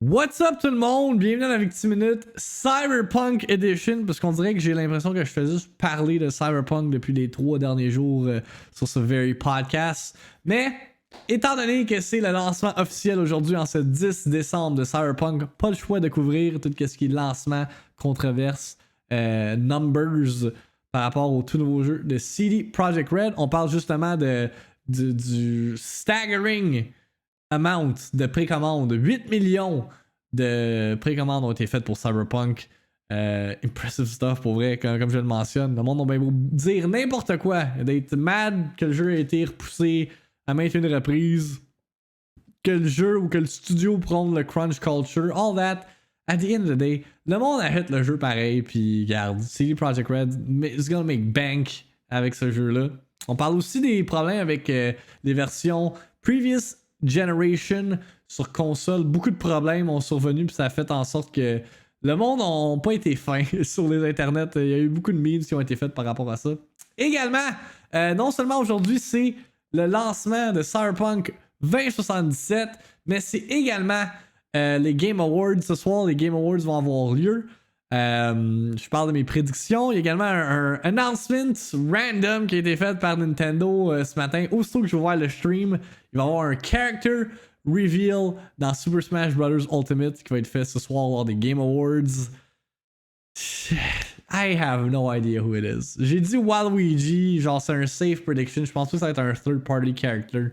What's up tout le monde? Bienvenue dans la VIICTIIMINUTE Cyberpunk Edition, parce qu'on dirait que j'ai l'impression que je fais juste parler de Cyberpunk depuis les 3 derniers jours sur ce very podcast. Mais, étant donné que c'est le lancement officiel aujourd'hui en ce 10 décembre de Cyberpunk, pas le choix de couvrir tout ce qui est lancement, controverse, numbers par rapport au tout nouveau jeu de CD Projekt Red. On parle justement du staggering amount de précommandes. 8 millions de précommandes ont été faites pour Cyberpunk. Impressive stuff pour vrai, comme je le mentionne. Le monde a bien beau dire n'importe quoi, d'être mad que le jeu a été repoussé à maintes une reprise, que le jeu ou que le studio prenne le crunch culture, all that. At the end of the day, le monde achète le jeu pareil, puis regarde, CD Projekt Red is gonna make bank avec ce jeu-là. On parle aussi des problèmes avec les versions previous generation sur console. Beaucoup de problèmes ont survenu, puis ça a fait en sorte que le monde n'a pas été fin sur les internets. Il y a eu beaucoup de memes qui ont été faites par rapport à ça. Également, non seulement aujourd'hui, c'est le lancement de Cyberpunk 2077, mais c'est également les Game Awards. Ce soir, les Game Awards vont avoir lieu. Je parle de mes prédictions. Il y a également un announcement random qui a été fait par Nintendo ce matin. Aussitôt que je vais voir le stream, il va y avoir un character reveal dans Super Smash Bros. Ultimate qui va être fait ce soir lors des Game Awards. I have no idea who it is. J'ai dit Waluigi, genre c'est un safe prediction. Je pense que ça va être un third party character.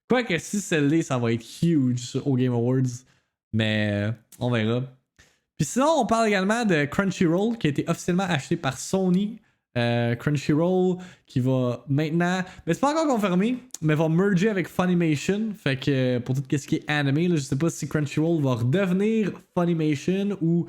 Quoique si c'est l'est, ça va être huge au Game Awards. Mais on verra. Puis sinon, on parle également de Crunchyroll qui a été officiellement acheté par Sony. Crunchyroll qui va maintenant, mais c'est pas encore confirmé, mais va merger avec Funimation. Fait que pour tout ce qui est animé, là, je sais pas si Crunchyroll va redevenir Funimation ou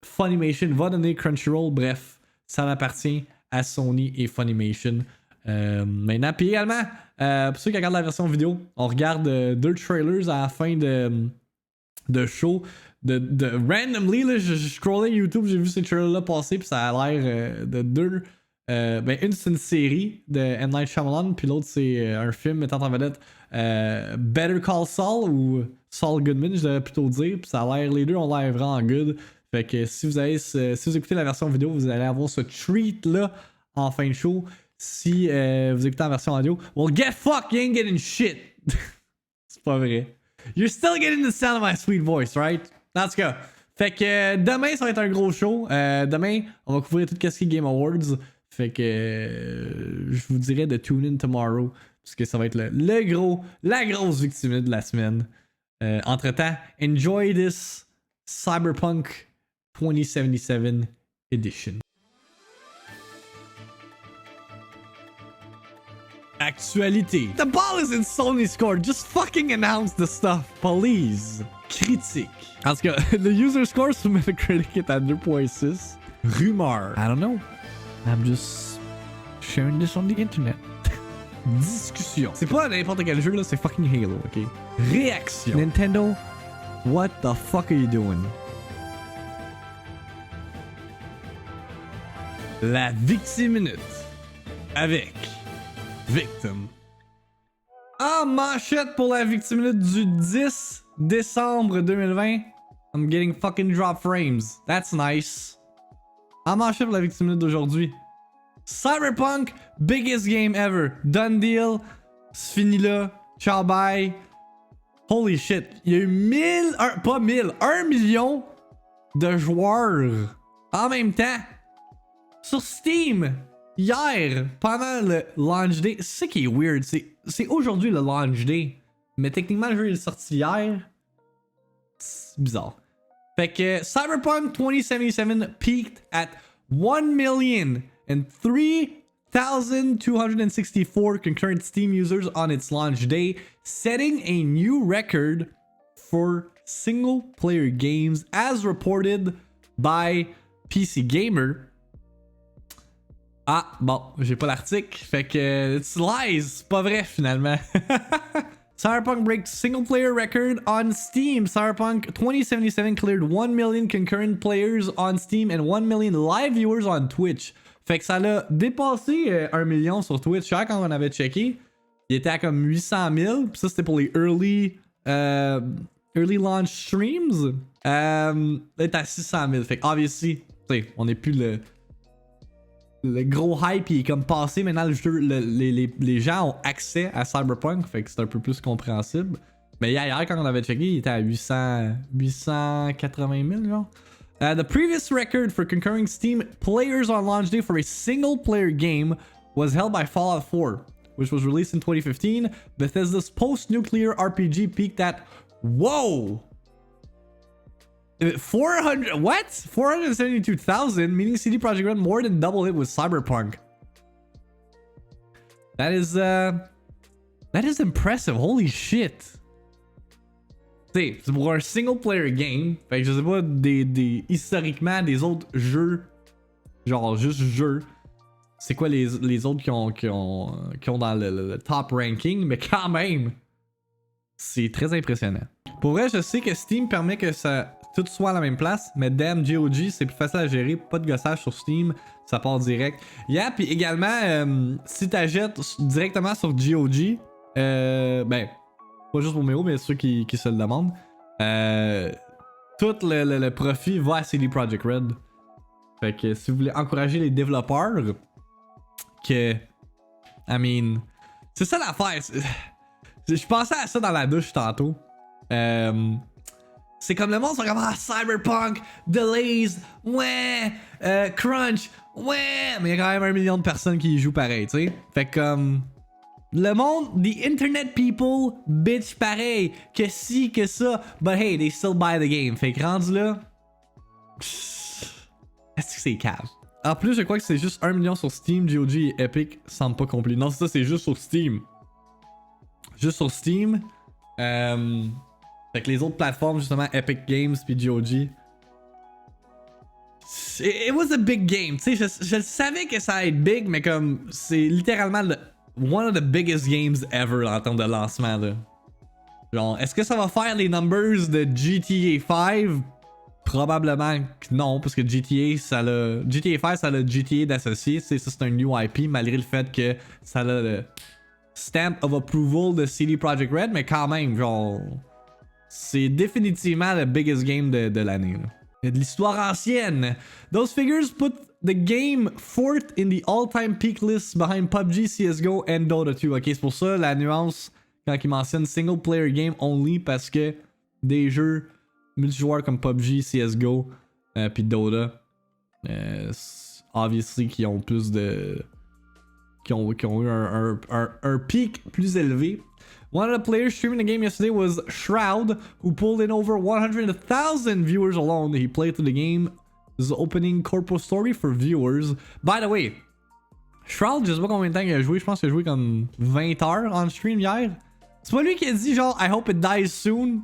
Funimation va donner Crunchyroll. Bref, ça appartient à Sony et Funimation. Maintenant, puis également, pour ceux qui regardent la version vidéo, on regarde 2 trailers à la fin de show. De randomly, là, je scrollais YouTube, j'ai vu ces trailers-là passer, puis ça a l'air de 2. Une, c'est une série de M. Night Shyamalan, puis l'autre, c'est un film mettant en vedette Better Call Saul, ou Saul Goodman, je devrais plutôt dire, puis ça a l'air, les deux ont l'air vraiment good. Fait que si vous écoutez la version vidéo, vous allez avoir ce treat-là en fin de show. Si vous écoutez en version audio, well, get fucked, you ain't getting shit. C'est pas vrai. You're still getting the sound of my sweet voice, right? En tout cas, fait que demain, ça va être un gros show. Demain, on va couvrir tout ce qui est Game Awards. Fait que je vous dirais de tune in tomorrow. Parce que ça va être la grosse victime de la semaine. Entre-temps, enjoy this Cyberpunk 2077 Edition. Actualité. The ball is in Sony's court. Just fucking announce the stuff, please. Critique. En tout cas, le user score sur Metacritic est à 2.6. Rumeur. I don't know. I'm just sharing this on the internet. Discussion. C'est pas n'importe quel jeu là, c'est fucking Halo, ok? Réaction. Nintendo, what the fuck are you doing? La VIICTIIMINUTE avec Victim. En manchette pour la VIICTIIMINUTE du 10 décembre 2020. I'm getting fucking drop frames. That's nice. En manchette pour la VIICTIIMINUTE d'aujourd'hui. Cyberpunk, biggest game ever. Done deal. C'est fini là. Ciao bye. Holy shit. Il y a eu 1 million de joueurs en même temps sur Steam. Hier, pendant le launch day, c'est ça qui est weird, c'est aujourd'hui le launch day, mais techniquement le jeu est sorti hier. C'est bizarre. Fait que Cyberpunk 2077 peaked at 1,003,264 concurrent Steam users on its launch day, setting a new record for single-player games as reported by PC Gamer. Ah, bon, j'ai pas l'article, fait que it's lies, c'est pas vrai finalement. Cyberpunk breaks single player record on Steam. Cyberpunk 2077 cleared 1 million concurrent players on Steam and 1 million live viewers on Twitch. Fait que ça l'a dépassé 1 million sur Twitch. Je sais quand on avait checké, il était à comme 800 000, pis ça c'était pour les early launch streams. est à 600 000. Fait que, obviously, on n'est plus le gros hype, il est comme passé. Maintenant, le jeu, les gens ont accès à Cyberpunk, fait que c'est un peu plus compréhensible. Mais hier, quand on avait checké, il était à 880 000, genre. The previous record for concurring Steam players on launch day for a single-player game was held by Fallout 4, which was released in 2015. Bethesda's post-nuclear RPG peaked at, whoa! 472,000, meaning CD Projekt Red more than doubled it with Cyberpunk. That is impressive. Holy shit. C'est pour un single player game. Fait que je sais pas historiquement des autres jeux, genre juste jeux. C'est quoi les autres qui ont dans le top ranking, mais quand même, c'est très impressionnant. Pour vrai, je sais que Steam permet que ça tout soit à la même place, mais damn GOG, c'est plus facile à gérer, pas de gossage sur Steam, ça part direct. Yeah, puis également, si t'achètes directement sur GOG, ben, pas juste pour Méo, mais ceux qui se le demandent, tout le profit va à CD Projekt Red. Fait que si vous voulez encourager les développeurs, que, I mean, c'est ça l'affaire. Je pensais à ça dans la douche tantôt. C'est comme le monde sont comme Cyberpunk, delays, ouais, crunch, ouais, mais il y a quand même 1 million de personnes qui y jouent pareil, tu sais. Fait que comme le monde, the internet people, bitch pareil, que si, que ça, but hey, they still buy the game. Fait que rendu là, est-ce que c'est cave? En plus, je crois que c'est juste 1 million sur Steam, GOG et Epic semble pas complet. Non, ça c'est juste sur Steam. Juste sur Steam. Fait que les autres plateformes, justement, Epic Games puis GOG. It was a big game. Tu sais, je savais que ça allait être big, mais comme, c'est littéralement one of the biggest games ever là, en termes de lancement. Là. Genre, est-ce que ça va faire les numbers de GTA 5? Probablement que non, parce que GTA 5, ça a le GTA d'associé. Ça, c'est un new IP, malgré le fait que ça a le stamp of approval de CD Projekt Red, mais quand même, genre. C'est définitivement le biggest game de l'année. Il y a de l'histoire ancienne. Those figures put the game fourth in the all-time peak list behind PUBG, CSGO and Dota 2. Ok, c'est pour ça la nuance quand il mentionne single player game only, parce que des jeux multijoueurs comme PUBG, CSGO puis Dota, obviously qui ont plus de... qui ont eu un pic plus élevé. One of the players streaming the game yesterday was Shroud, who pulled in over 100,000 viewers alone. He played through the game's opening corporate story for viewers. By the way, Shroud, je sais pas combien de temps il a joué. Je pense qu'il a joué comme 20 heures on stream hier. C'est pas lui qui a dit genre I hope it dies soon.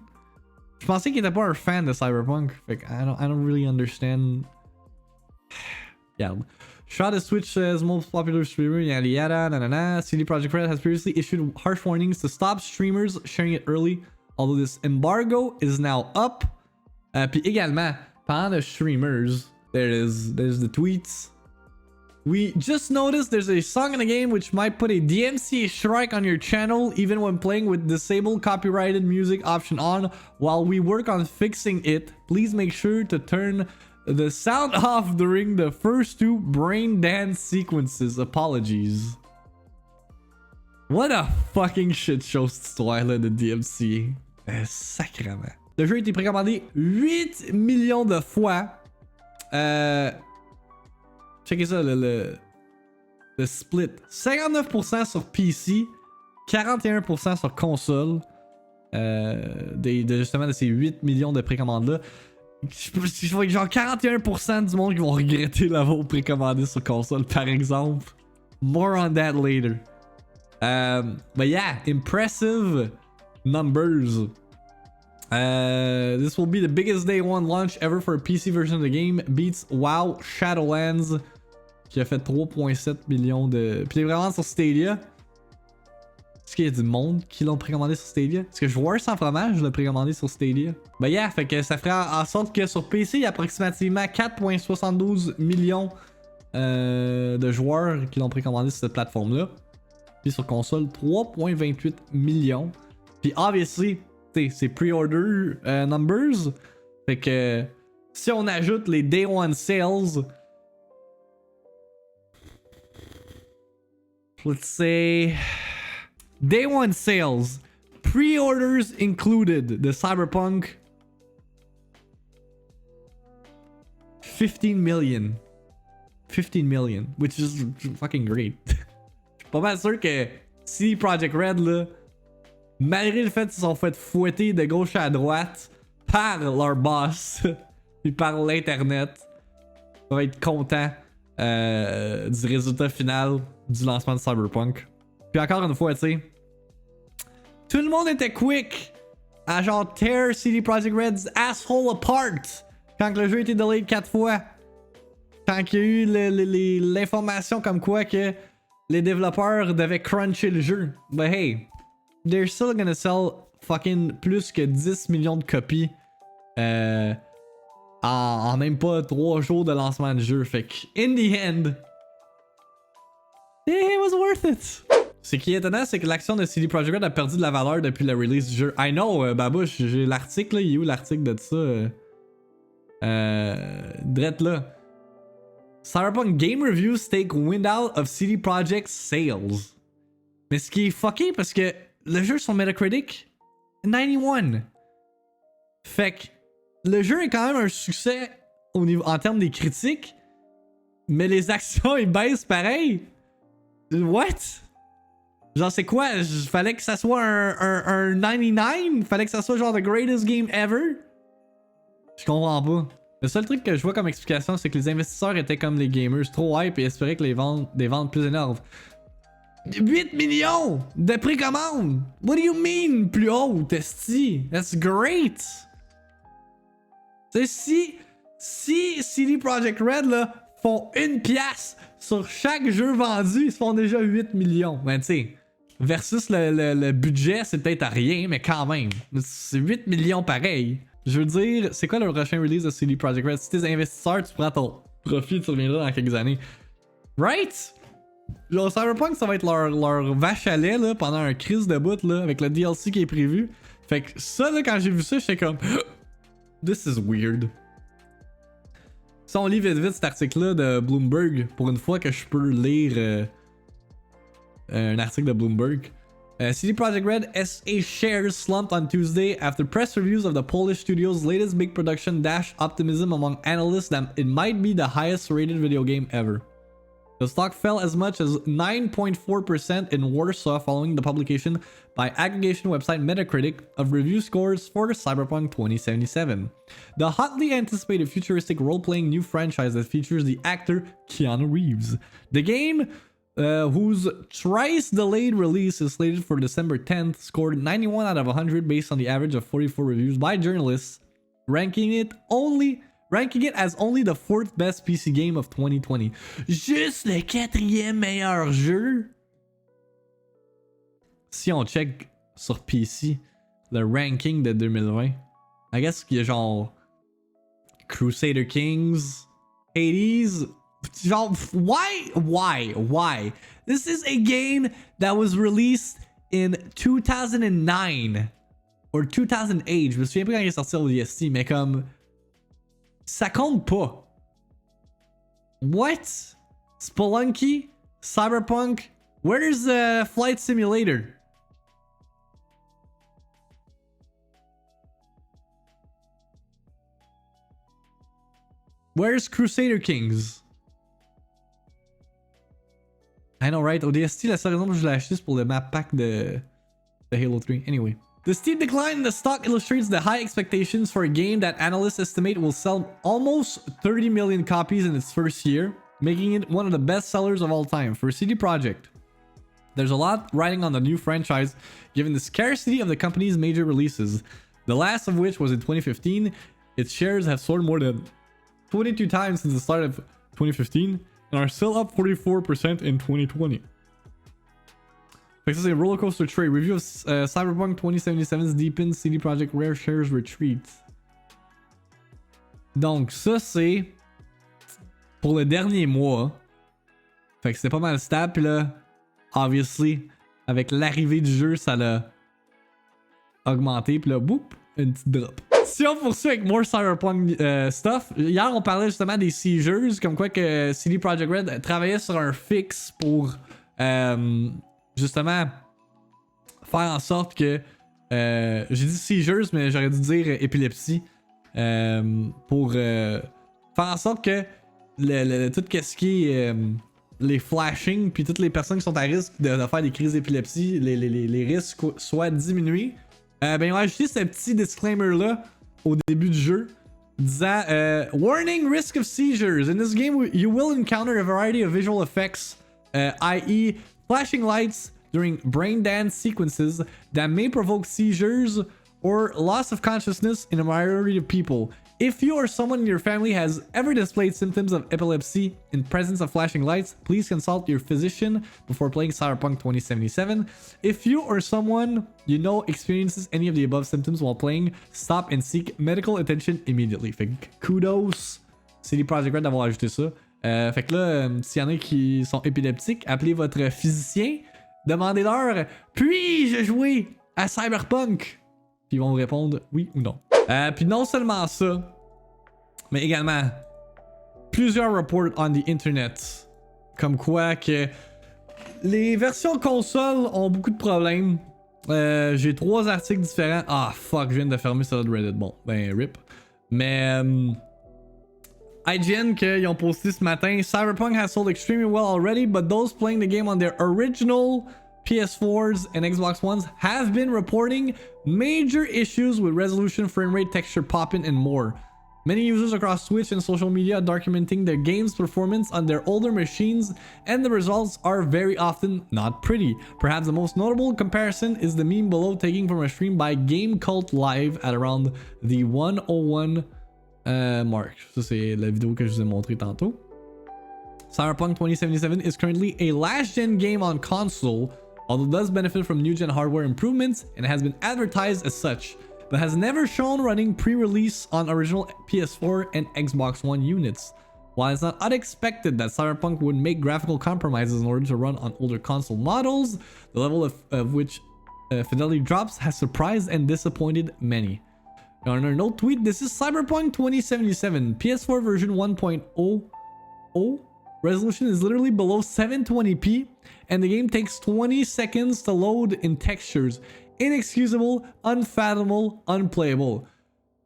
Je pensais qu'il était pas un fan de Cyberpunk. Fait que I don't really understand. Regarde. Shroud is Twitch's most popular streamer, yada yada, nanana. CD Projekt Red has previously issued harsh warnings to stop streamers sharing it early, although this embargo is now up. Puis également, parlant de streamers, there's the tweets. We just noticed there's a song in the game which might put a DMCA strike on your channel even when playing with disabled copyrighted music option on. While we work on fixing it, please make sure to turn the sound off during the first 2 brain dance sequences. Apologies. What a fucking shit show cette histoire-là de DMCA. Sacrément. Le jeu a été précommandé 8 millions de fois. Checkez ça, le split. 59% sur PC, 41% sur console. Justement de ces 8 millions de précommandes-là. Je vois genre 41% du monde qui vont regretter l'avoir précommandé sur console, par exemple. More on that later. But yeah, impressive numbers. This will be the biggest day one launch ever for a PC version of the game. Beats WoW Shadowlands, qui a fait 3,7 millions de... Puis vraiment sur Stadia. Est-ce qu'il y a du monde qui l'ont précommandé sur Stadia? Est-ce que Joueur sans fromage l'a précommandé sur Stadia? Ben yeah, fait que ça ferait en sorte que sur PC, il y a approximativement 4,72 millions de joueurs qui l'ont précommandé sur cette plateforme-là. Puis sur console, 3,28 millions. Puis obviously, c'est pre-order numbers. Fait que si on ajoute les Day One Sales, let's say Day One Sales, pre-orders included, the Cyberpunk, 15 million. 15 million, which is fucking great. Je suis pas mal sûr que si Projekt Red, là, malgré le fait qu'ils se sont fait fouetter de gauche à droite par leur boss puis par l'internet, va être content du résultat final du lancement de Cyberpunk. Puis encore une fois, tu sais, tout le monde était quick à genre tear CD Projekt Red's asshole apart quand le jeu a été delayed 4 fois. Quand il y a eu l'information comme quoi que les développeurs devaient cruncher le jeu. But hey, they're still gonna sell fucking plus que 10 millions de copies en même pas 3 jours de lancement de jeu. Fait que, in the end, it was worth it. Ce qui est étonnant, c'est que l'action de CD Projekt Red a perdu de la valeur depuis la release du jeu. I know, babouche, j'ai l'article là. Il est où l'article de ça? Drette là. Cyberpunk Game Reviews take wind out of CD Projekt's sales. Mais ce qui est fucké parce que le jeu sur Metacritic, 91. Fait que le jeu est quand même un succès en termes des critiques, mais les actions ils baissent pareil. What? Genre c'est quoi? Fallait que ça soit un 99? Fallait que ça soit genre the greatest game ever? Je comprends pas. Le seul truc que je vois comme explication, c'est que les investisseurs étaient comme les gamers, trop hype et espéraient que des ventes plus énormes. 8 millions de précommande! What do you mean plus haut, Testi? That's great! Tu sais, si CD Projekt Red là, font 1 pièce sur chaque jeu vendu, ils se font déjà 8 millions. Ben tu sais, versus le budget, c'est peut-être à rien, mais quand même. C'est 8 millions pareil. Je veux dire, c'est quoi le prochain release de CD Projekt Red? Si t'es investisseur, tu prends ton profit, tu reviendras dans quelques années. Right? Genre, Cyberpunk, ça va être leur vache à lait là, pendant un crise de bout là, avec le DLC qui est prévu. Fait que ça, là, quand j'ai vu ça, j'étais comme this is weird. Si on lit vite cet article-là de Bloomberg, pour une fois que je peux lire un article de Bloomberg. CD Projekt Red SA shares slumped on Tuesday after press reviews of the Polish studio's latest big production dashed optimism among analysts that it might be the highest rated video game ever. The stock fell as much as 9.4% in Warsaw following the publication by aggregation website Metacritic of review scores for Cyberpunk 2077, the hotly anticipated futuristic role-playing new franchise that features the actor Keanu Reeves. The game, whose thrice delayed release is slated for December 10th, scored 91 out of 100 based on the average of 44 reviews by journalists, ranking it as only the 4th best PC game of 2020. Juste le 4e meilleur jeu. Si on check sur PC le ranking de 2020, I guess qu'il y a genre Crusader Kings, Hades. Genre, why? This is a game that was released in 2009 or 2008. Je me souviens pas quand il est sorti au DST, mais comme ça compte pas. What? Spelunky? Cyberpunk? Where's the Flight Simulator? Where's Crusader Kings? I know, right? ODST, la seule raison pour que je l'ai acheté, c'est pour le map pack de Halo 3. Anyway. The steep decline in the stock illustrates the high expectations for a game that analysts estimate will sell almost 30 million copies in its first year, making it one of the best sellers of all time. For CD Projekt, there's a lot riding on the new franchise given the scarcity of the company's major releases, the last of which was in 2015. Its shares have soared more than 22 times since the start of 2015 and are still up 44% in 2020. Fait que ça c'est Rollercoaster Trade. Review of Cyberpunk 2077's deepens CD Projekt Rare shares retreat. Donc ça c'est pour le dernier mois. Fait que c'était pas mal stable. Puis là, obviously, avec l'arrivée du jeu, ça l'a augmenté. Puis là, boop, une petite drop. Si on poursuit avec more Cyberpunk stuff, hier on parlait justement des seizures, comme quoi que CD Projekt Red travaillait sur un fix pour justement faire en sorte que j'ai dit seizures, mais j'aurais dû dire épilepsie, pour faire en sorte que tout ce qui est les flashing, puis toutes les personnes qui sont à risque de faire des crises d'épilepsie, les risques soient diminués. Ben ils ont ajouté ce petit disclaimer là au début du jeu disant warning, risk of seizures. In this game you will encounter a variety of visual effects, i.e. flashing lights during brain dance sequences that may provoke seizures or loss of consciousness in a minority of people. If you or someone in your family has ever displayed symptoms of epilepsy in presence of flashing lights, please consult your physician before playing Cyberpunk 2077. If you or someone you know experiences any of the above symptoms while playing, stop and seek medical attention immediately. Fait que kudos CD Projekt Red d'avoir ajouté ça. Fait que là, s'il y en a qui sont épileptiques, appelez votre physicien, demandez-leur « Puis-je jouer à Cyberpunk? » Puis ils vont vous répondre oui ou non. Puis non seulement ça, mais également plusieurs reports on the internet comme quoi que les versions console ont beaucoup de problèmes. J'ai 3 articles différents. Ah fuck, je viens de fermer ça de Reddit. Bon, ben rip. Mais IGN qu'ils ont posté ce matin, Cyberpunk has sold extremely well already, but those playing the game on their original PS4s and Xbox Ones have been reporting major issues with resolution, frame rate, texture popping, and more. Many users across Twitch and social media are documenting their game's performance on their older machines, and the results are very often not pretty. Perhaps the most notable comparison is the meme below taken from a stream by Game Cult Live at around the 101 mark. Ça c'est la vidéo que je vous ai montré tantôt. Cyberpunk 2077 is currently a last-gen game on console, although it does benefit from new-gen hardware improvements and has been advertised as such, but has never shown running pre-release on original PS4 and Xbox One units. While it's not unexpected that Cyberpunk would make graphical compromises in order to run on older console models, the level of which fidelity drops has surprised and disappointed many. On a note tweet, this is Cyberpunk 2077, PS4 version 1.00. Resolution is literally below 720p, and the game takes 20 seconds to load in textures. Inexcusable, unfathomable, unplayable.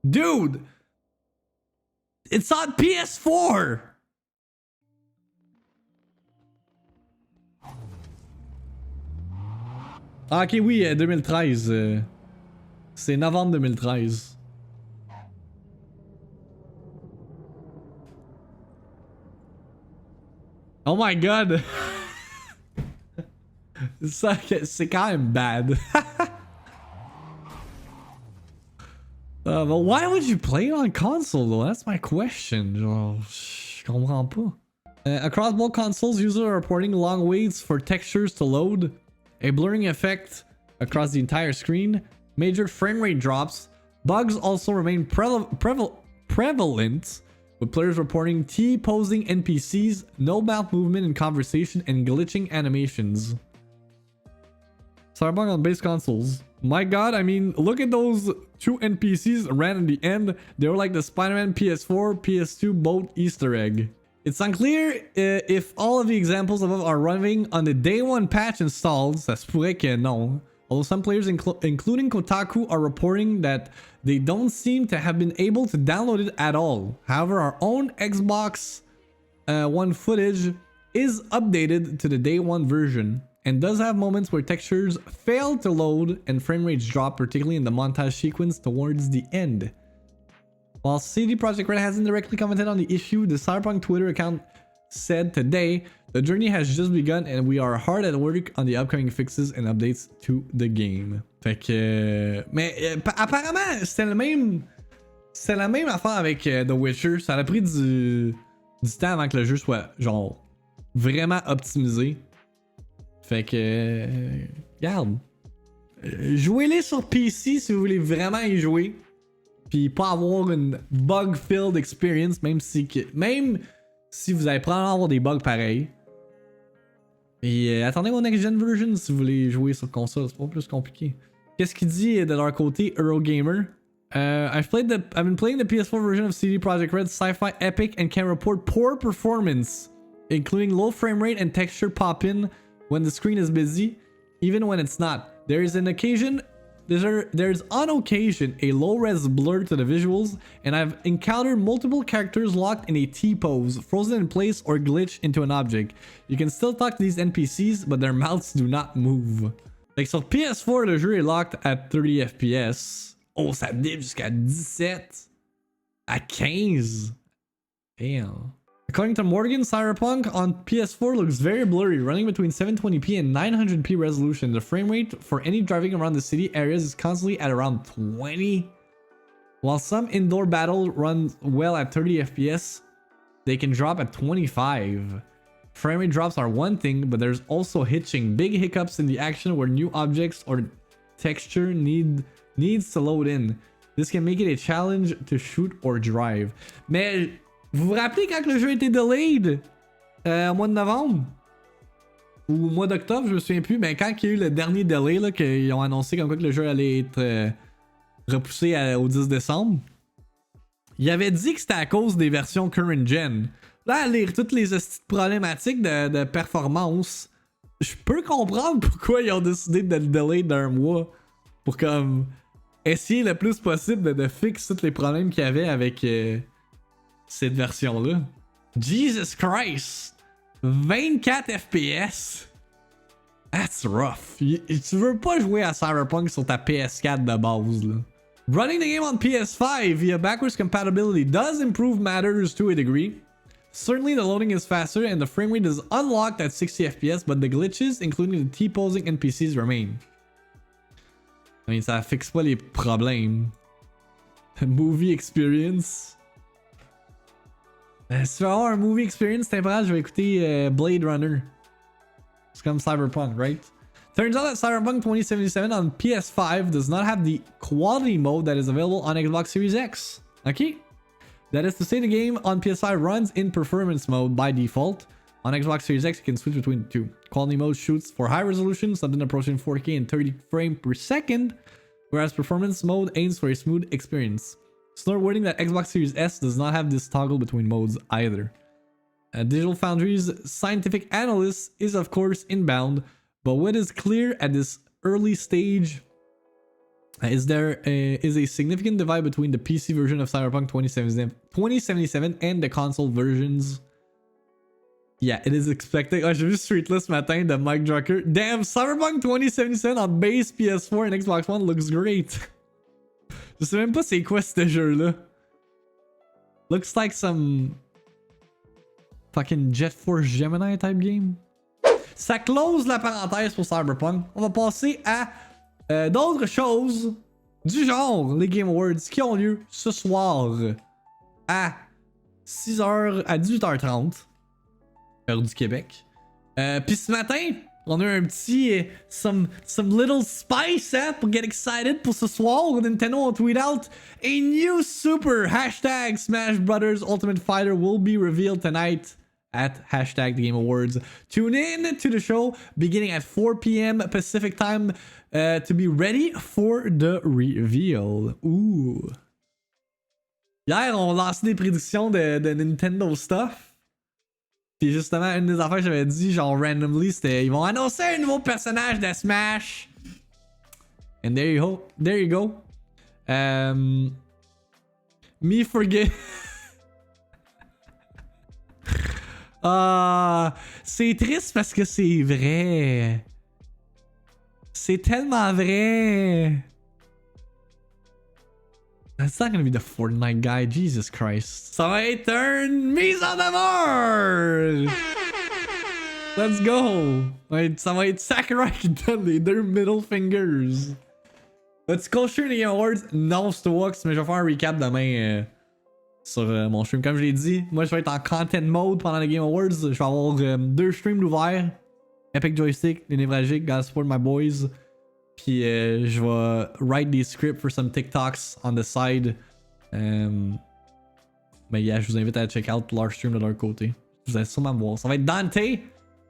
Dude! It's on PS4! Ah, ok, oui, 2013. C'est novembre 2013. Oh my god! Ça, c'est quand même bad. But why would you play it on console though? That's my question. Genre, je comprends pas. Across both consoles, users are reporting long waits for textures to load, a blurring effect across the entire screen, major frame rate drops. Bugs also remain prevalent, with players reporting T-posing NPCs, no mouth movement in conversation, and glitching animations. Cyberpunk on base consoles. My god, I mean, look at those 2 NPCs ran in the end. They were like the Spider-Man PS4, PS2 both Easter egg. It's unclear if all of the examples above are running on the day 1 patch installed. Ça se pourrait que non. Although some players, including Kotaku, are reporting that they don't seem to have been able to download it at all. However, our own Xbox One footage is updated to the day 1 version and does have moments where textures fail to load and frame rates drop, particularly in the montage sequence towards the end. While CD Projekt Red hasn't directly commented on the issue, the Cyberpunk Twitter account said today, the journey has just begun and we are hard at work on the upcoming fixes and updates to the game. Fait que... mais apparemment, c'était la même affaire avec The Witcher. Ça a pris du temps avant que le jeu soit, genre, vraiment optimisé. Fait que... regarde. Jouez-les sur PC si vous voulez vraiment y jouer. Puis pas avoir une bug-filled experience, même si vous allez probablement avoir des bugs pareils. Et attendez mon next-gen version si vous voulez jouer sur console, c'est pas plus compliqué. Qu'est-ce qu'il dit de leur côté, Eurogamer? I've been playing the PS4 version of CD Projekt Red's sci-fi epic and can report poor performance, including low frame rate and texture pop-in when the screen is busy, even when it's not. There's on occasion a low-res blur to the visuals, and I've encountered multiple characters locked in a T-pose, frozen in place, or glitched into an object. You can still talk to these NPCs, but their mouths do not move. Like sur PS4, le jeu est locked at 30 FPS. Oh, ça dip jusqu'à 17. À 15. Damn. According to Morgan, Cyberpunk on PS4 looks very blurry, running between 720p and 900p resolution. The frame rate for any driving around the city areas is constantly at around 20. While some indoor battle runs well at 30 FPS, they can drop at 25. Frame rate drops are one thing, but there's also hitching, big hiccups in the action where new objects or texture needs to load in. This can make it a challenge to shoot or drive. Mais vous vous rappelez quand le jeu a été delayed au mois de novembre ou au mois d'octobre, je me souviens plus, mais quand il y a eu le dernier delay là, qu'ils ont annoncé comme quoi que le jeu allait être repoussé au 10 décembre, il avait dit que c'était à cause des versions current gen. Là, à lire toutes les problématiques de performance, je peux comprendre pourquoi ils ont décidé de le delay d'un mois pour comme essayer le plus possible de fixer tous les problèmes qu'il y avait avec cette version-là. Jesus Christ! 24 FPS! That's rough. Tu veux pas jouer à Cyberpunk sur ta PS4 de base, là. Running the game on PS5 via backwards compatibility does improve matters to a degree. Certainly the loading is faster and the frame rate is unlocked at 60 FPS, but the glitches, including the T-posing NPCs, remain. I mean, ça fixe pas les problèmes. Movie experience. Si tu veux avoir un movie experience temporaire, je vais écouter Blade Runner. C'est comme Cyberpunk, right? Turns out that Cyberpunk 2077 on PS5 does not have the quality mode that is available on Xbox Series X. Okay? That is to say, the game on PS5 runs in performance mode by default. On Xbox Series X, you can switch between the two. Quality mode shoots for high resolution, something approaching 4K and 30 frames per second, whereas performance mode aims for a smooth experience. It's noteworthy that Xbox Series S does not have this toggle between modes either. Digital Foundry's scientific analyst is of course inbound, but what is clear at this early stage is there is a significant divide between the PC version of Cyberpunk 2077 and the console versions. Yeah, it is expected. Oh, j'ai vu Streetless ce matin de Mike Drucker. Damn, Cyberpunk 2077 on base PS4 and Xbox One looks great. Je sais même pas c'est quoi ce jeu-là. Looks like some fucking Jet Force Gemini type game. Ça close la parenthèse pour Cyberpunk. On va passer à d'autres choses du genre les Game Awards qui ont lieu ce soir à 6h à 18h30 heure du Québec. Puis ce matin, on a un petit some little spice pour get excited pour ce soir. Nintendo a tweet out a new super hashtag Smash Brothers Ultimate Fighter will be revealed tonight at hashtag the Game Awards. Tune in to the show beginning at 4 p.m. Pacific time to be ready for the reveal. Ooh. Hier, on lancé des prédictions de Nintendo stuff. Puis justement, une des affaires que j'avais dit, genre randomly, c'était ils vont annoncer un nouveau personnage de Smash. And there you go. Me forget. C'est triste parce que c'est vrai. C'est tellement vrai. That's not gonna be the Fortnite guy, Jesus Christ. Ça va être un mise en demeure. Let's go. Ouais, ça va être Sakurai qui donne les deux middle fingers. Let's go sur les Game Awards. Non, c'est AUX, mais je vais faire un recap demain sur mon stream. Comme je l'ai dit, moi je vais être en content mode pendant les Game Awards. Je vais avoir deux streams ouverts. Epic Joystick, les névralgiques, gotta support my boys. Puis je vais write des scripts for some TikToks on the side. Mais yeah, je vous invite à check out leur stream de leur côté. Vous allez sûrement voir. Ça va être Dante.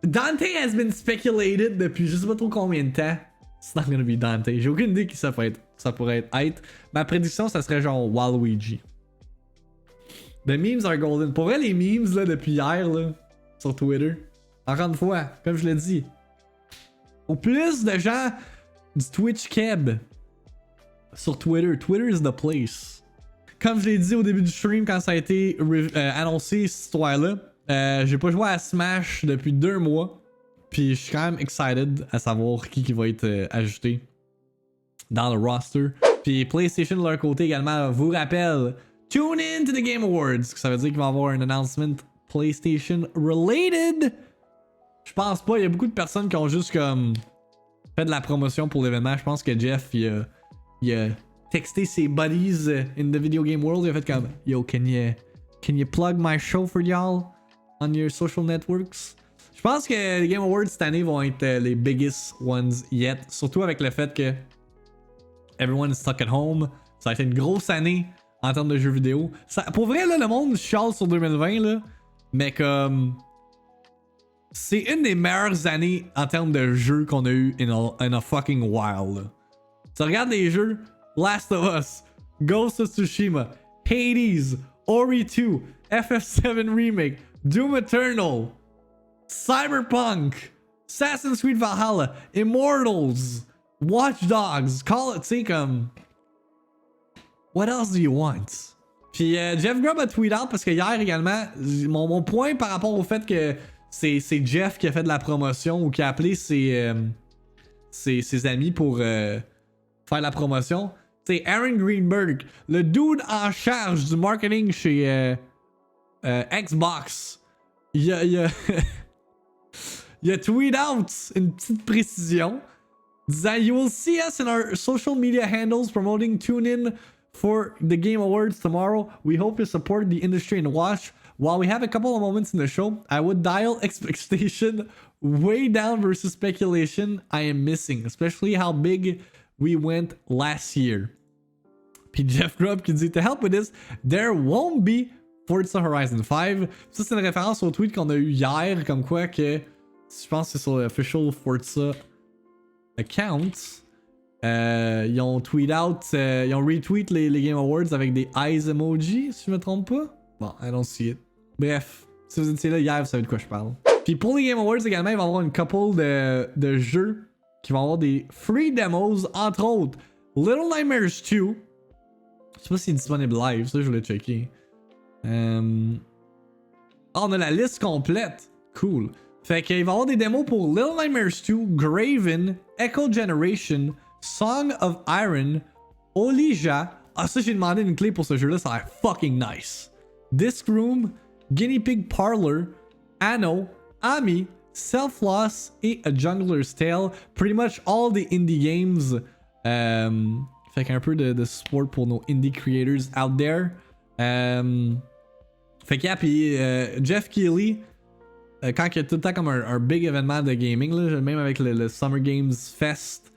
Dante has been speculated depuis je sais pas trop combien de temps. It's not gonna be Dante. J'ai aucune idée qui ça peut être. ça pourrait être. Ma prédiction, ça serait genre Waluigi. The memes are golden. Pour vrai, les memes, là, depuis hier, là, sur Twitter, encore une fois, comme je l'ai dit, au plus de gens du Twitch Keb sur Twitter, Twitter is the place. Comme je l'ai dit au début du stream, quand ça a été annoncé, cette histoire-là, j'ai pas joué à Smash depuis 2 mois. Puis je suis quand même excited à savoir qui va être ajouté dans le roster. Puis PlayStation de leur côté également vous rappelle, tune in to the Game Awards. Ça veut dire qu'il va y avoir un announcement PlayStation related. Je pense pas, il y a beaucoup de personnes qui ont juste comme fait de la promotion pour l'événement. Je pense que Jeff il a texté ses buddies in the video game world. Il a fait comme yo, can you plug my show for y'all on your social networks? Je pense que les Game Awards cette année vont être les biggest ones yet. Surtout avec le fait que everyone is stuck at home. Ça a été une grosse année en termes de jeux vidéo. Ça, pour vrai, là, le monde chiale sur 2020, là, mais comme c'est une des meilleures années en termes de jeux qu'on a eu in a fucking while. Là. Tu regardes les jeux, Last of Us, Ghost of Tsushima, Hades, Ori 2, FF7 Remake, Doom Eternal, Cyberpunk, Assassin's Creed Valhalla, Immortals, Watch Dogs, Call It, tu sais comme... What else do you want? Puis Jeff Grubb a tweet out parce que hier également, mon point par rapport au fait que c'est Jeff qui a fait de la promotion ou qui a appelé ses amis pour faire la promotion. C'est Aaron Greenberg, le dude en charge du marketing chez Xbox. Il a tweet out une petite précision disant you will see us in our social media handles promoting tune in for the Game Awards tomorrow. We hope to support the industry and watch. While we have a couple of moments in the show, I would dial expectation way down versus speculation I am missing, especially how big we went last year. Puis Jeff Grubb qui dit to help with this, there won't be Forza Horizon 5. Ça, c'est une référence au tweet qu'on a eu hier, comme quoi que je pense que c'est sur l'official Forza account. Ils ont tweet out, ils ont retweet les Game Awards avec des eyes emoji, si je me trompe pas. Bon, I don't see it. Bref, si vous étiez là hier, vous savez de quoi je parle. Puis pour les Game Awards également, il va y avoir une couple de jeux qui vont avoir des free demos, entre autres Little Nightmares 2. Je sais pas si c'est disponible live, ça je voulais checker. On a la liste complète. Cool. Fait qu'il va y avoir des démos pour Little Nightmares 2, Graven, Echo Generation, Song of Iron, Olija. Ah, ça, j'ai demandé une clé pour ce jeu-là, ça a l'air fucking nice. Disc Room, Guinea Pig Parlor, Anno, Ami, Self-Loss et A Jungler's Tale. Pretty much all the indie games. Fait qu'un peu de support pour nos indie creators out there. Fait que, yeah, puis Jeff Keighley, quand il y a tout le temps comme un big événement de gaming, là, même avec le Summer Games Fest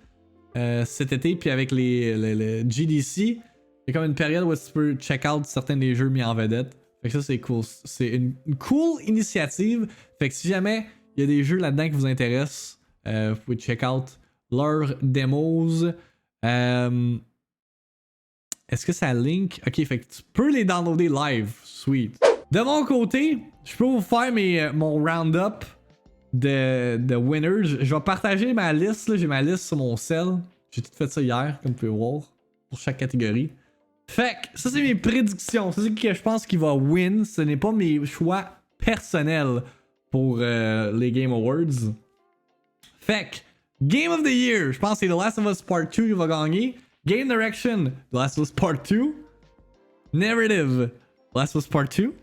cet été, puis avec le GDC, il y a comme une période où tu peux check out certains des jeux mis en vedette. Fait que ça, c'est cool. C'est une cool initiative. Fait que si jamais il y a des jeux là-dedans qui vous intéressent, vous pouvez check out leurs demos. Est-ce que ça link? Ok, fait que tu peux les downloader live. Sweet. De mon côté, je peux vous faire mon round-up de winners. Je vais partager ma liste. J'ai ma liste sur mon cell. J'ai tout fait ça hier, comme vous pouvez voir, pour chaque catégorie. Fait que ça, c'est mes prédictions. C'est ce que je pense qu'il va win. Ce n'est pas mes choix personnels pour les Game Awards. Fait que Game of the Year, je pense que c'est The Last of Us Part 2 qui va gagner. Game Direction, The Last of Us Part 2. Narrative, The Last of Us Part 2.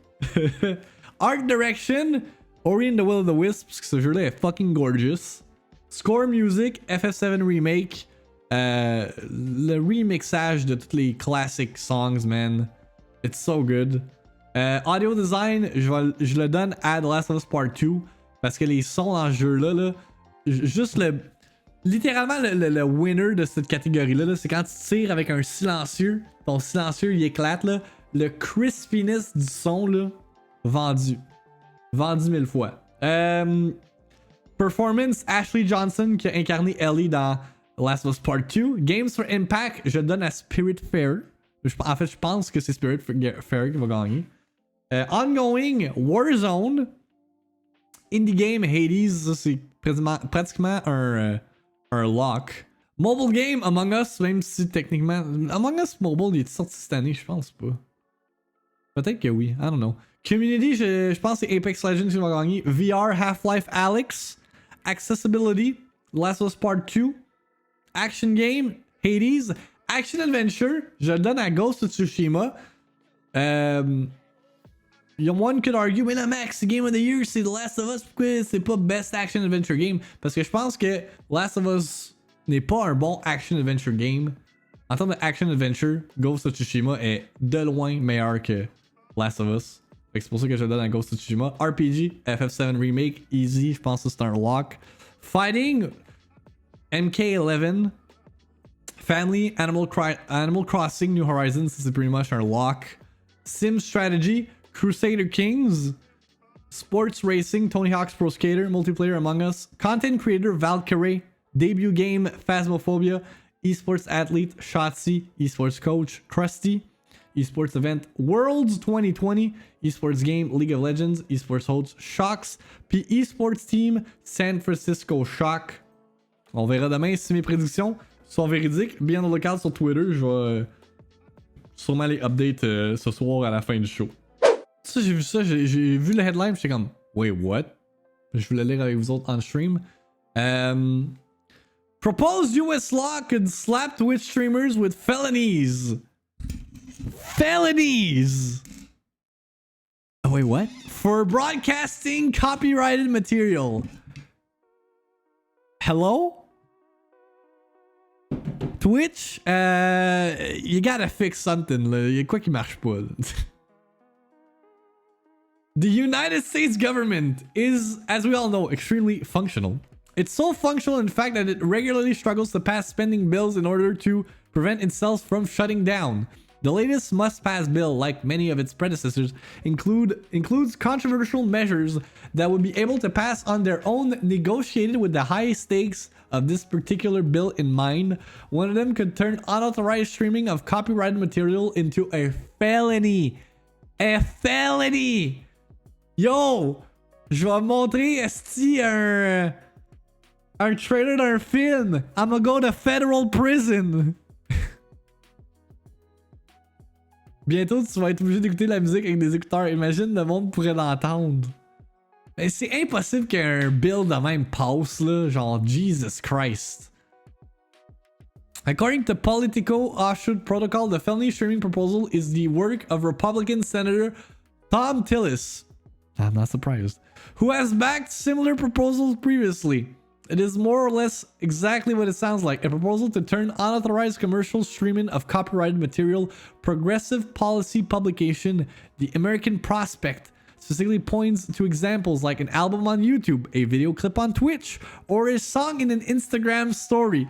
Art Direction, Ori and the Will of the Wisps, parce que ce jeu-là est fucking gorgeous. Score Music, FF7 Remake. Le remixage de tous les classic songs, man. It's so good. Audio Design, je le donne à The Last of Us Part 2. Parce que les sons dans ce jeu-là, là, juste littéralement le winner de cette catégorie-là, là, c'est quand tu tires avec un silencieux. Ton silencieux, il éclate, là. Le crispiness du son, là, vendu. Vendu 1000 fois. Performance, Ashley Johnson qui a incarné Ellie dans Last of Us Part 2. Games for Impact, je donne à Spiritfarer. En fait, je pense que c'est Spiritfarer qui va gagner. Ongoing, Warzone. Indie Game, Hades, ça c'est pratiquement un lock. Mobile Game, Among Us, même si techniquement... Among Us Mobile, il est sorti cette année, je pense pas. Peut-être que oui, I don't know. Community, je pense que c'est Apex Legends qui va gagner. VR, Half-Life Alyx. Accessibility, Last of Us Part 2. Action Game, Hades. Action Adventure, je le donne à Ghost of Tsushima. One could argue, mais là, Max, Game of the Year, c'est The Last of Us. Pourquoi c'est pas Best Action Adventure Game? Parce que je pense que Last of Us n'est pas un bon Action Adventure Game. En termes de Action Adventure, Ghost of Tsushima est de loin meilleur que Last of Us. C'est pour ça que je le donne à Ghost of Tsushima. RPG, FF7 Remake, Easy, je pense que c'est un lock. Fighting, MK11. Family, Animal Crossing, New Horizons, c'est pretty much un lock. Sim Strategy, Crusader Kings. Sports Racing, Tony Hawk's Pro Skater, Multiplayer Among Us. Content Creator, Valkyrie. Debut Game, Phasmophobia. Esports Athlete, Shotzi. Esports Coach, Krusty. Esports Event, Worlds 2020. Esports Game, League of Legends. Esports Host, Shocks. Puis Esports Team, San Francisco Shock. On verra demain si mes prédictions sont véridiques. Bien dans le cadre sur Twitter, je vais sûrement les update ce soir à la fin du show. Ça, j'ai vu ça, j'ai vu le headline, j'étais comme, wait, what? Je voulais lire avec vous autres on stream. Proposed US law could slap Twitch streamers with felonies. Felonies! Oh, wait, what? For broadcasting copyrighted material. Hello? Twitch, you gotta fix something, là. Y'a quoi qui marche pas, là. The United States government is, as we all know, extremely functional. It's so functional, in fact, that it regularly struggles to pass spending bills in order to prevent itself from shutting down. The latest must-pass bill, like many of its predecessors, includes controversial measures that would be able to pass on their own, negotiated with the high stakes of this particular bill in mind. One of them could turn unauthorized streaming of copyrighted material into a felony. A felony! Yo! Je vais montrer esti un trailer d'un film. I'm gonna go to federal prison. Bientôt, tu vas être obligé d'écouter la musique avec des écouteurs. Imagine, le monde pourrait l'entendre. Mais c'est impossible qu'un bill de même passe, là. Genre, Jesus Christ. According to Politico Offshoot Protocol, the felony streaming proposal is the work of Republican Senator Tom Tillis. I'm not surprised. Who has backed similar proposals previously. It is more or less exactly what it sounds like. A proposal to turn unauthorized commercial streaming of copyrighted material. Progressive policy publication, The American Prospect, specifically points to examples like an album on YouTube, a video clip on Twitch, or a song in an Instagram story.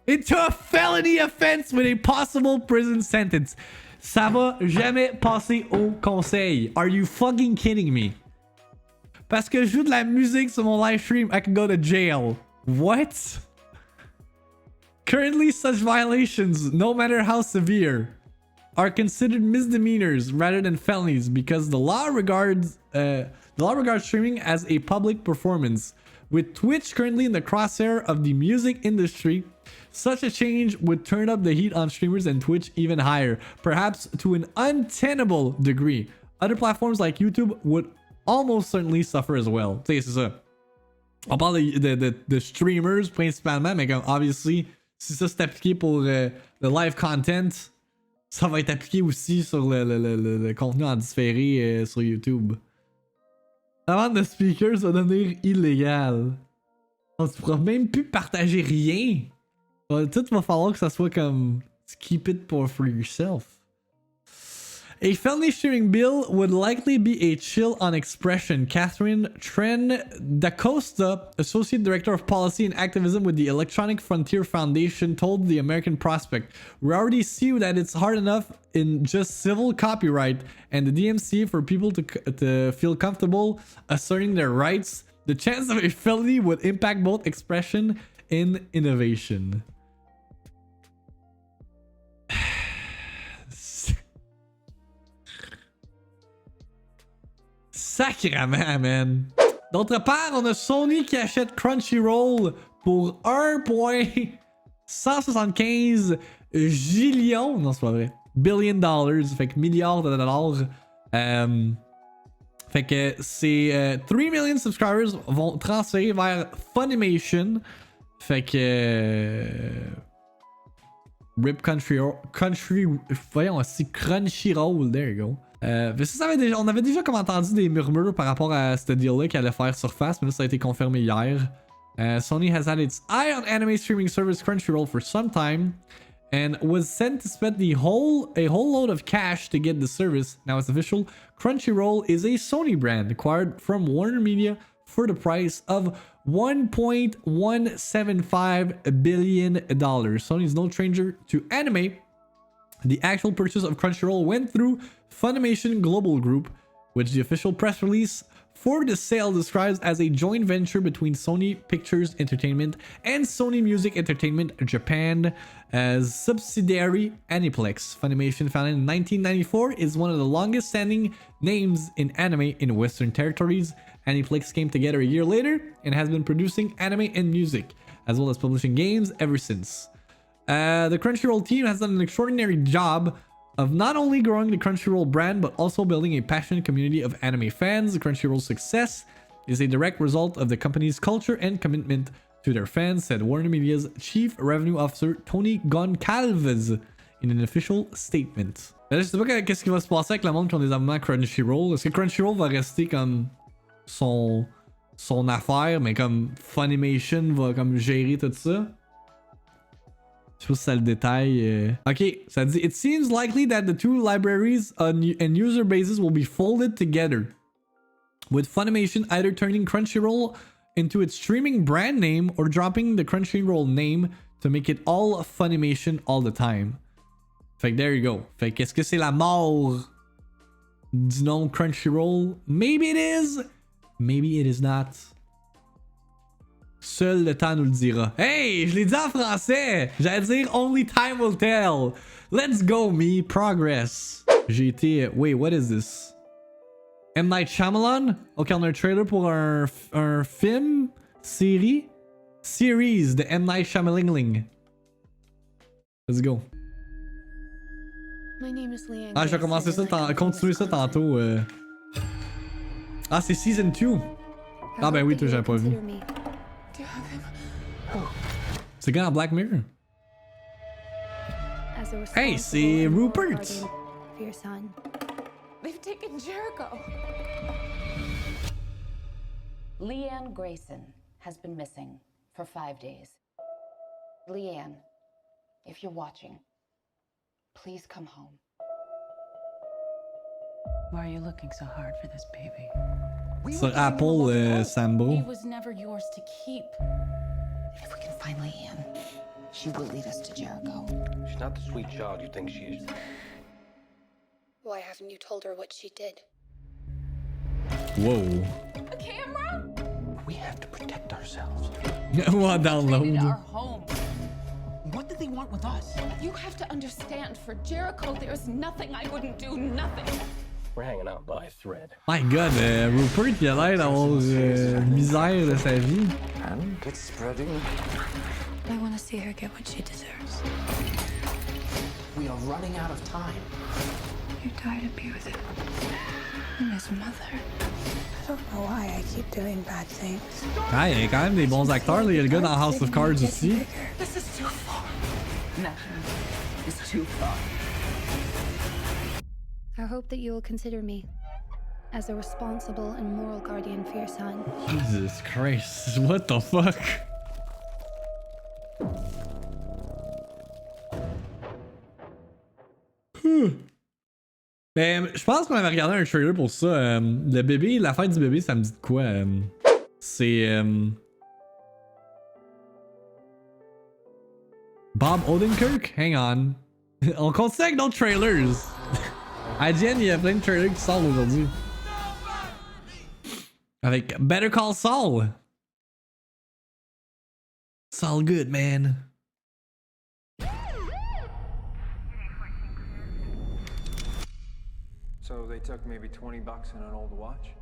Into a felony offense with a possible prison sentence. Ça va jamais passer au conseil. Are you fucking kidding me? Parce que je joue de la musique sur mon live stream, I can go to jail. What? Currently, such violations, no matter how severe, are considered misdemeanors rather than felonies because the law regards streaming as a public performance. With Twitch currently in the crosshair of the music industry, such a change would turn up the heat on streamers and Twitch even higher, perhaps to an untenable degree. Other platforms like YouTube would almost certainly suffer as well. Tu sais, c'est ça. On parle de streamers principalement, mais comme obviously, si ça c'est appliqué pour le live content, ça va être appliqué aussi sur le contenu en différé sur YouTube. La vente de speakers va devenir illégale. Donc, tu pourras même plus partager rien. Tout va falloir que ça soit comme keep it for yourself. A felony streaming bill would likely be a chill on expression. Catherine Tren DaCosta, Associate Director of Policy and Activism with the Electronic Frontier Foundation, told the American Prospect, "We already see that it's hard enough in just civil copyright and the DMCA for people to feel comfortable asserting their rights. The chance of a felony would impact both expression in innovation. Sacrément, man. D'autre part, on a Sony qui achète Crunchyroll pour 1,175 gillions. Non, c'est pas vrai. Billion dollars. Fait que milliards de dollars. Fait que ces 3 million subscribers vont transférer vers Funimation. Fait que. Rip voyons aussi Crunchyroll. There you go. On avait déjà comme entendu des murmures par rapport à ce deal-là qui allait faire surface, mais là ça a été confirmé hier. Sony has had its eye on anime streaming service Crunchyroll for some time and was sent to spend a whole load of cash to get the service. Now it's official. Crunchyroll is a Sony brand acquired from Warner Media for the price of $1.175 billion. Sony is no stranger to anime. The actual purchase of Crunchyroll went through Funimation Global Group, which the official press release for the sale describes as a joint venture between Sony Pictures Entertainment and Sony Music Entertainment Japan as subsidiary Aniplex. Funimation, founded in 1994, is one of the longest standing names in anime in Western territories. Aniplex came together a year later and has been producing anime and music, as well as publishing games ever since. The Crunchyroll team has done an extraordinary job of not only growing the Crunchyroll brand, but also building a passionate community of anime fans. Crunchyroll's success is a direct result of the company's culture and commitment to their fans, said Warner Media's Chief Revenue Officer Tony Goncalves in an official statement. Là, je sais pas qu'est-ce qui va se passer avec le monde qui ont des abonnements à Crunchyroll. Est-ce que Crunchyroll va rester comme son affaire, mais comme Funimation va comme gérer tout ça? Je sais pas si ça le détaille. Ok, ça dit it seems likely that the two libraries and user bases will be folded together, with Funimation either turning Crunchyroll into its streaming brand name or dropping the Crunchyroll name to make it all Funimation all the time. Fait que there you go. Fait que est-ce que c'est la mort du nom Crunchyroll? Maybe it is. Maybe it is not. Seul le temps nous le dira. Hey, je l'ai dit en français. J'allais dire only time will tell. Let's go, me. Progress. J'ai été... Wait, what is this? M. Night Shyamalan? Ok, on a un trailer pour un film? Série? Series de M. Night Shyamalingling. Let's go. Ah, je vais commencer ça, continuer ça tantôt. Ah, c'est Season 2. Ah ben oui, toi, j'avais pas vu. C'est gars dans Black Mirror. Hey, c'est Rupert. They've taken Jericho. Leanne Grayson has been missing for 5 days. Leanne, if you're watching, please come home. Why are you looking so hard for this baby? Sur Apple, Sambo. He was never yours to keep. If we can find Leanne, she will lead us to Jericho. She's not the sweet child you think she is. Why haven't you told her what she did? Whoa. A camera? We have to protect ourselves. What Our download? home. What do they want with us? You have to understand, for Jericho, there's nothing I wouldn't do, nothing. We're hanging out by a thread. My god, Rupert il a l'air d'avoir misère de sa vie. And it's spreading. I want to see her get what she deserves. We are running out of time. You're tired of me with him. And his mother. I don't know why I keep doing bad things. Ah, il y a quand même des bons acteurs, là. Il y a le gars dans House of Cards aussi. This is too far. Nothing is too far. I hope that you will consider me as a responsible and moral guardian for your son. Jesus Christ, what the fuck? Ben, je pense qu'on avait regardé un trailer pour ça. Le bébé, la fête du bébé, ça me dit de quoi? C'est... Bob Odenkirk? Hang on. On continue avec d'autres trailers. IGN, il y a plein de trailers qui sortent aujourd'hui. Avec Better Call Saul. It's all good, man. So they took maybe $20 and an old watch?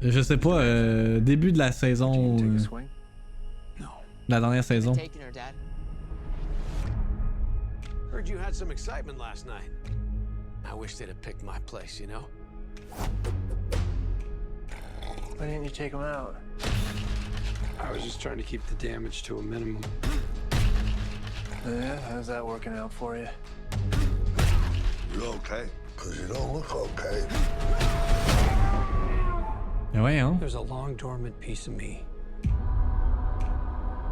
Je sais pas, début de la saison. Did you take a swing? No. La dernière saison. Taking her, Dad. Heard you had some excitement last night. I wish they'd have picked my place, you know? Why didn't you take him out? I was just trying to keep the damage to a minimum. Yeah, how's that working out for you? You okay? Because you don't look okay. Ouais, hein? There's a long dormant piece of me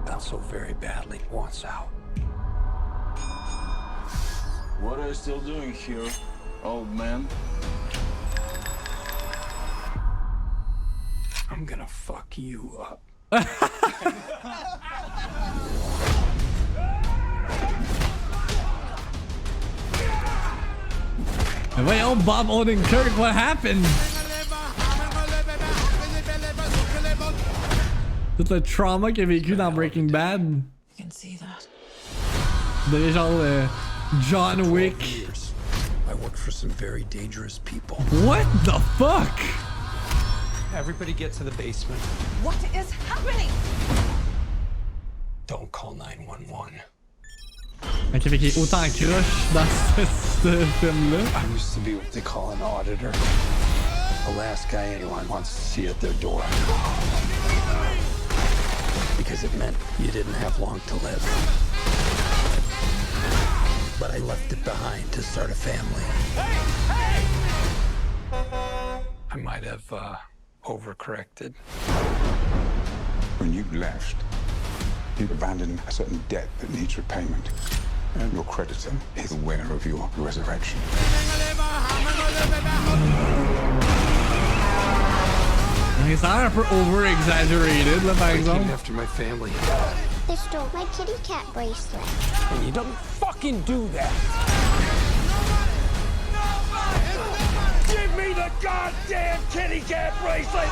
that so very badly wants out. What are you still doing here, old man? I'm gonna fuck you up. Voyons, Bob Odenkirk, what happened? Tout le trauma qu'il a vécu dans Breaking Bad. You can see that. De genre John Wick. Years. I worked for some very dangerous people. What the fuck? Everybody get to the basement. What is happening? Don't call 911. Ok, fait qu'il est autant crush dans ce film-là. I used to be what they call an auditor. The last guy anyone wants to see at their door. Because it meant you didn't have long to live. But I left it behind to start a family. I might have overcorrected. When you left, you abandoned a certain debt that needs repayment. And your creditor is aware of your resurrection. Ça a l'air un peu over-exaggerated, là, par I came exemple. after my family. They stole my kitty cat bracelet. And you don't fucking do that. Give me the goddamn kitty cat bracelet!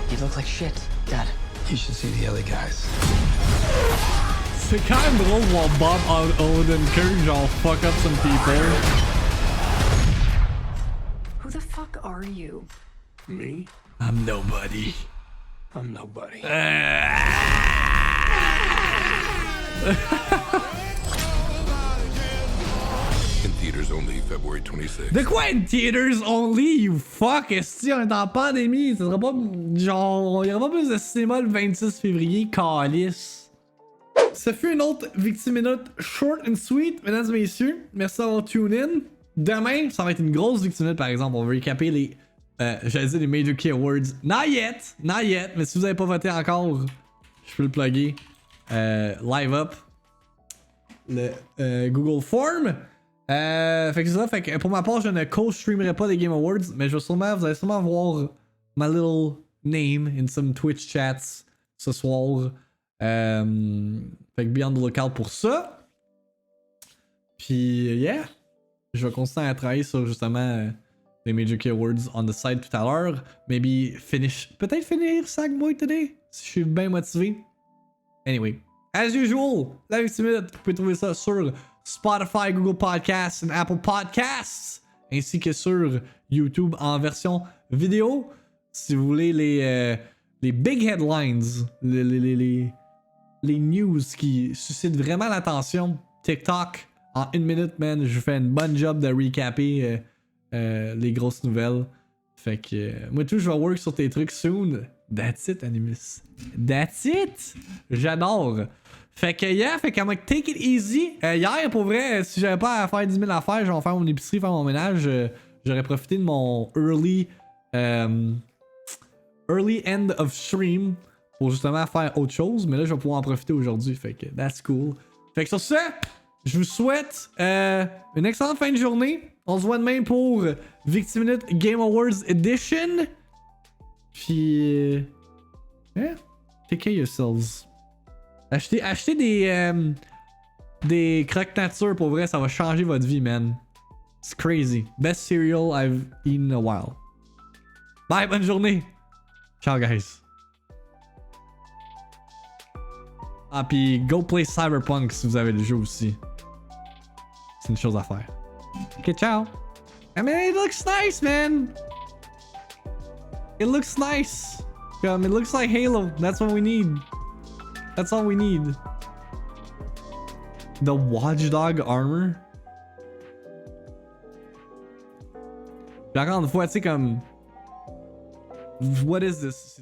You look like shit, Dad. You should see the other guys. C'est quand même drôle de voir Bob Odenkirk genre fuck up some people. Who the fuck are you? Me? I'm nobody. I'm nobody. In theaters only, February 26th. De quoi in theaters only, you fuck? Est-ce on est en pandémie? Ça sera pas genre. Il y aura pas plus de cinéma le 26 février, calice. Ça fut une autre VIICTIIMINUTE short and sweet, mesdames et messieurs. Merci d'avoir tune in. Demain, ça va être une grosse VIICTIIMINUTE par exemple. On va recaper les. J'allais dire les Major Key Awards. Not yet. Mais si vous avez pas voté encore, je peux le plugger. Live up. Le Google Form. Fait que c'est ça, fait que pour ma part, je ne co-streamerai pas les Game Awards, mais vous allez sûrement voir my little name in some Twitch chats ce soir. Fait que be on the lookout pour ça. Puis, yeah, je vais continuer à travailler sur justement les Major Key Awards on the side tout à l'heure. Maybe peut-être finir Sackboy today, si je suis bien motivé. Anyway, as usual, la VIICTIIMINUTE, vous pouvez trouver ça sur Spotify, Google Podcasts et Apple Podcasts, ainsi que sur YouTube en version vidéo. Si vous voulez les big headlines, les news qui suscitent vraiment l'attention, TikTok, en 1 minute, man, je fais une bonne job de recaper les grosses nouvelles. Fait que moi tout, je vais work sur tes trucs soon. That's it, Animus. That's it! J'adore. Fait que yeah, fait qu'elle m'a take it easy. Hier, pour vrai, si j'avais pas à faire 10 000 affaires, genre faire mon épicerie, faire mon ménage, j'aurais profité de mon early end of stream pour justement faire autre chose. Mais là, je vais pouvoir en profiter aujourd'hui. Fait que that's cool. Fait que sur ce, je vous souhaite une excellente fin de journée. On se voit demain pour VIICTIIMINUTE Game Awards Edition. Puis, yeah, take care of yourselves. Achetez des croque-nature, pour vrai, ça va changer votre vie, man. It's crazy. Best cereal I've eaten in a while. Bye, bonne journée. Ciao, guys. Ah, puis go play Cyberpunk si vous avez le jeu aussi. C'est une chose à faire. Ok, ciao. I mean, it looks nice, man. It looks nice. It looks like Halo. That's what we need. That's all we need. The Watchdog armor. Puis encore une fois, tu sais, comme. What is this?